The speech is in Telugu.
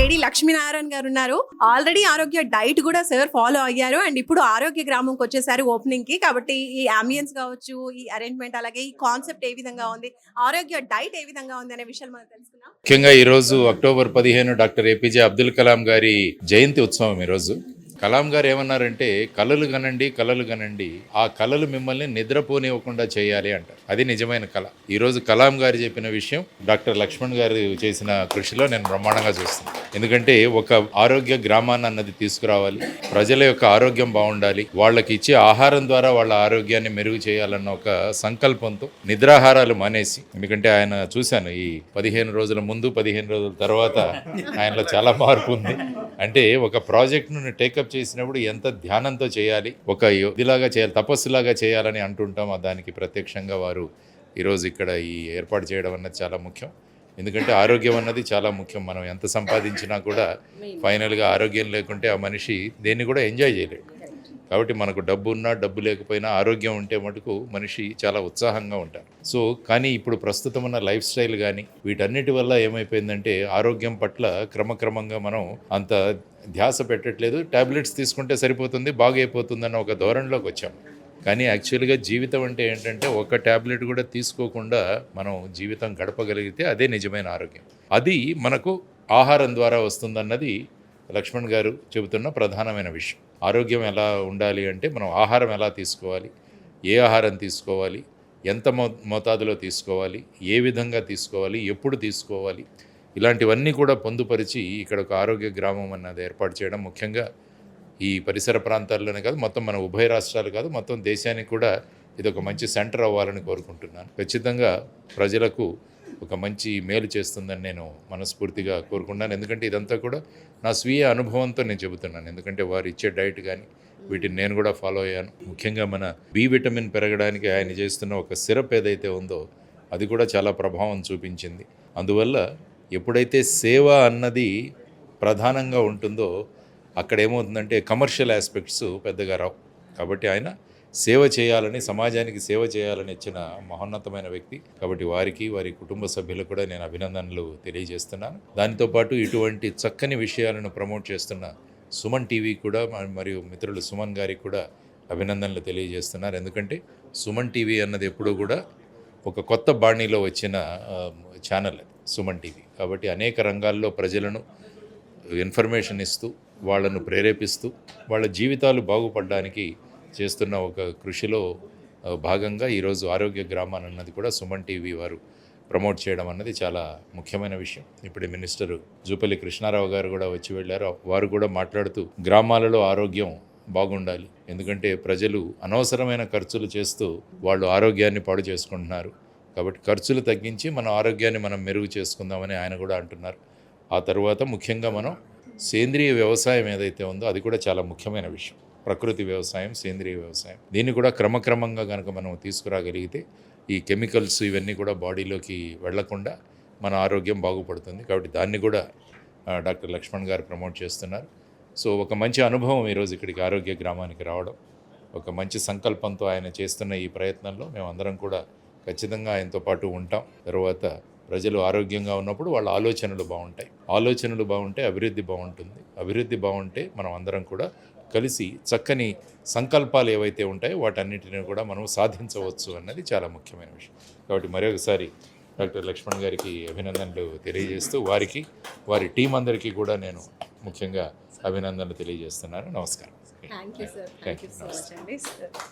కేడి లక్ష్మీనారాయణ గారు ఉన్నారు. ఆల్రెడీ ఆరోగ్య డైట్ కూడా సార్ ఫాలో అయ్యారు అండ్ ఇప్పుడు ఆరోగ్య గ్రామంకి వచ్చేసారు ఓపెనింగ్ కి. కాబట్టి ఈ అంబియన్స్ కావచ్చు, ఈ అరేంజ్మెంట్, అలాగే ఈ కాన్సెప్ట్ ఏ విధంగా ఉంది, ఆరోగ్య డైట్ ఏ విధంగా ఉంది అనే విషయాలు మనం తెలుసుకుందాం. ముఖ్యంగా ఈరోజు October 15 doctor APJ Abdul Kalam గారి జయంతి ఉత్సవం. ఈరోజు కలాం గారు ఏమన్నారంటే, కలలు కనండి, కలలు కనండి, ఆ కలలు మిమ్మల్ని నిద్రపోనివ్వకుండా చేయాలి అంటారు. అది నిజమైన కళ. ఈరోజు కలాం గారు చెప్పిన విషయం డాక్టర్ లక్ష్మణ్ గారు చేసిన కృషిలో నేను బ్రహ్మాండంగా చూస్తున్నాను. ఎందుకంటే ఒక ఆరోగ్య గ్రామాన్ని అన్నది తీసుకురావాలి, ప్రజల యొక్క ఆరోగ్యం బాగుండాలి, వాళ్ళకి ఇచ్చే ఆహారం ద్వారా వాళ్ళ ఆరోగ్యాన్ని మెరుగు చేయాలన్న ఒక సంకల్పంతో నిద్రాహారాలు మానేసి, ఎందుకంటే ఆయన చూశాను ఈ 15 రోజుల ముందు 15 రోజుల తర్వాత ఆయనలో చాలా మార్పు ఉంది. అంటే ఒక ప్రాజెక్ట్ను టేకప్ చేసినప్పుడు ఎంత ధ్యానంతో చేయాలి, ఒక ఇదిలాగా చేయాలి, తపస్సులాగా చేయాలని అంటుంటాం. దానికి ప్రత్యక్షంగా వారు ఈరోజు ఇక్కడ ఈ ఏర్పాటు చేయడం అన్నది చాలా ముఖ్యం. ఎందుకంటే ఆరోగ్యం అన్నది చాలా ముఖ్యం. మనం ఎంత సంపాదించినా కూడా ఫైనల్గా ఆరోగ్యం లేకుంటే ఆ మనిషి దేన్ని కూడా ఎంజాయ్ చేయలేడు. కాబట్టి మనకు డబ్బు ఉన్నా డబ్బు లేకపోయినా ఆరోగ్యం ఉంటే మటుకు మనిషి చాలా ఉత్సాహంగా ఉంటారు. సో కానీ ఇప్పుడు ప్రస్తుతం ఉన్న లైఫ్ స్టైల్ కానీ వీటన్నిటి వల్ల ఏమైపోయిందంటే ఆరోగ్యం పట్ల క్రమక్రమంగా మనం అంత ధ్యాస పెట్టట్లేదు. టాబ్లెట్స్ తీసుకుంటే సరిపోతుంది, బాగైపోతుందన్న ఒక ధోరణిలోకి వచ్చాం. కానీ యాక్చువల్గా జీవితం అంటే ఏంటంటే ఒక టాబ్లెట్ కూడా తీసుకోకుండా మనం జీవితం గడపగలిగితే అదే నిజమైన ఆరోగ్యం. అది మనకు ఆహారం ద్వారా వస్తుందన్నది లక్ష్మణ్ గారు చెబుతున్న ప్రధానమైన విషయం. ఆరోగ్యం ఎలా ఉండాలి అంటే మనం ఆహారం ఎలా తీసుకోవాలి, ఏ ఆహారం తీసుకోవాలి, ఎంత మోతాదులో తీసుకోవాలి, ఏ విధంగా తీసుకోవాలి, ఎప్పుడు తీసుకోవాలి, ఇలాంటివన్నీ కూడా పొందుపరిచి ఇక్కడ ఒక ఆరోగ్య గ్రామం అన్నది ఏర్పాటు చేయడం, ముఖ్యంగా ఈ పరిసర ప్రాంతాల్లోనే కాదు, మొత్తం మన ఉభయ రాష్ట్రాలు కాదు, మొత్తం దేశానికి కూడా ఇది ఒక మంచి సెంటర్ అవ్వాలని కోరుకుంటున్నాను. ఖచ్చితంగా ప్రజలకు ఒక మంచి మేలు చేస్తుందని నేను మనస్ఫూర్తిగా కోరుకున్నాను. ఎందుకంటే ఇదంతా కూడా నా స్వీయ అనుభవంతో నేను చెబుతున్నాను. ఎందుకంటే వారు ఇచ్చే డైట్ కానీ వీటిని నేను కూడా ఫాలో అయ్యాను. ముఖ్యంగా మన బి విటమిన్ పెరగడానికి ఆయన చేస్తున్న ఒక సిరప్ ఏదైతే ఉందో అది కూడా చాలా ప్రభావం చూపించింది. అందువల్ల ఎప్పుడైతే సేవ అన్నది ప్రధానంగా ఉంటుందో అక్కడ ఏమవుతుందంటే కమర్షియల్ ఆస్పెక్ట్స్ పెద్దగా రావు. కాబట్టి ఆయన సేవ చేయాలని, సమాజానికి సేవ చేయాలని ఇచ్చిన మహోన్నతమైన వ్యక్తి. కాబట్టి వారికి, వారి కుటుంబ సభ్యులకు కూడా నేను అభినందనలు తెలియజేస్తున్నాను. దాంతోపాటు ఇటువంటి చక్కని విషయాలను ప్రమోట్ చేస్తున్న సుమన్ టీవీ కూడా మరియు మిత్రులు సుమన్ గారికి కూడా అభినందనలు తెలియజేస్తున్నారు. ఎందుకంటే సుమన్ టీవీ అన్నది ఎప్పుడూ కూడా ఒక కొత్త బాణీలో వచ్చిన ఛానల్ అది సుమన్ టీవీ. కాబట్టి అనేక రంగాల్లో ప్రజలను ఇన్ఫర్మేషన్ ఇస్తూ, వాళ్ళను ప్రేరేపిస్తూ, వాళ్ళ జీవితాలు బాగుపడడానికి చేస్తున్న ఒక కృషిలో భాగంగా ఈరోజు ఆరోగ్య గ్రామాన్ని అన్నది కూడా సుమన్ టీవీ వారు ప్రమోట్ చేయడం అన్నది చాలా ముఖ్యమైన విషయం. ఇప్పుడు మినిస్టర్ జూపల్లి కృష్ణారావు గారు కూడా వచ్చి వెళ్ళారు. వారు కూడా మాట్లాడుతూ గ్రామాలలో ఆరోగ్యం బాగుండాలి, ఎందుకంటే ప్రజలు అనవసరమైన ఖర్చులు చేస్తూ వాళ్ళు ఆరోగ్యాన్ని పాడు చేసుకుంటున్నారు. కాబట్టి ఖర్చులు తగ్గించి మన ఆరోగ్యాన్ని మనం మెరుగు చేసుకుందామని ఆయన కూడా అంటున్నారు. ఆ తర్వాత ముఖ్యంగా మనం సేంద్రియ వ్యవసాయం ఏదైతే ఉందో అది కూడా చాలా ముఖ్యమైన విషయం. ప్రకృతి వ్యవసాయం, సేంద్రియ వ్యవసాయం, దీన్ని కూడా క్రమక్రమంగా కనుక మనం తీసుకురాగలిగితే ఈ కెమికల్స్ ఇవన్నీ కూడా బాడీలోకి వెళ్లకుండా మన ఆరోగ్యం బాగుపడుతుంది. కాబట్టి దాన్ని కూడా డాక్టర్ లక్ష్మణ్ గారు ప్రమోట్ చేస్తున్నారు. సో ఒక మంచి అనుభవం ఈరోజు ఇక్కడికి ఆరోగ్య గ్రామానికి రావడం, ఒక మంచి సంకల్పంతో ఆయన చేస్తున్న ఈ ప్రయత్నంలో మేమందరం కూడా ఖచ్చితంగా ఆయనతో పాటు ఉంటాం. తర్వాత ప్రజలు ఆరోగ్యంగా ఉన్నప్పుడు వాళ్ళ ఆలోచనలు బాగుంటాయి, ఆలోచనలు బాగుంటే అభివృద్ధి బాగుంటుంది, అభివృద్ధి బాగుంటే మనం అందరం కూడా కలిసి చక్కని సంకల్పాలు ఏవైతే ఉంటాయో వాటన్నిటిని కూడా మనం సాధించవచ్చు అన్నది చాలా ముఖ్యమైన విషయం. కాబట్టి మరొకసారి డాక్టర్ లక్ష్మణ్ గారికి అభినందనలు తెలియజేస్తూ వారికి, వారి టీం అందరికీ కూడా నేను ముఖ్యంగా అభినందనలు తెలియజేస్తున్నాను. నమస్కారం. Thank you sir. Thank you so much అండి.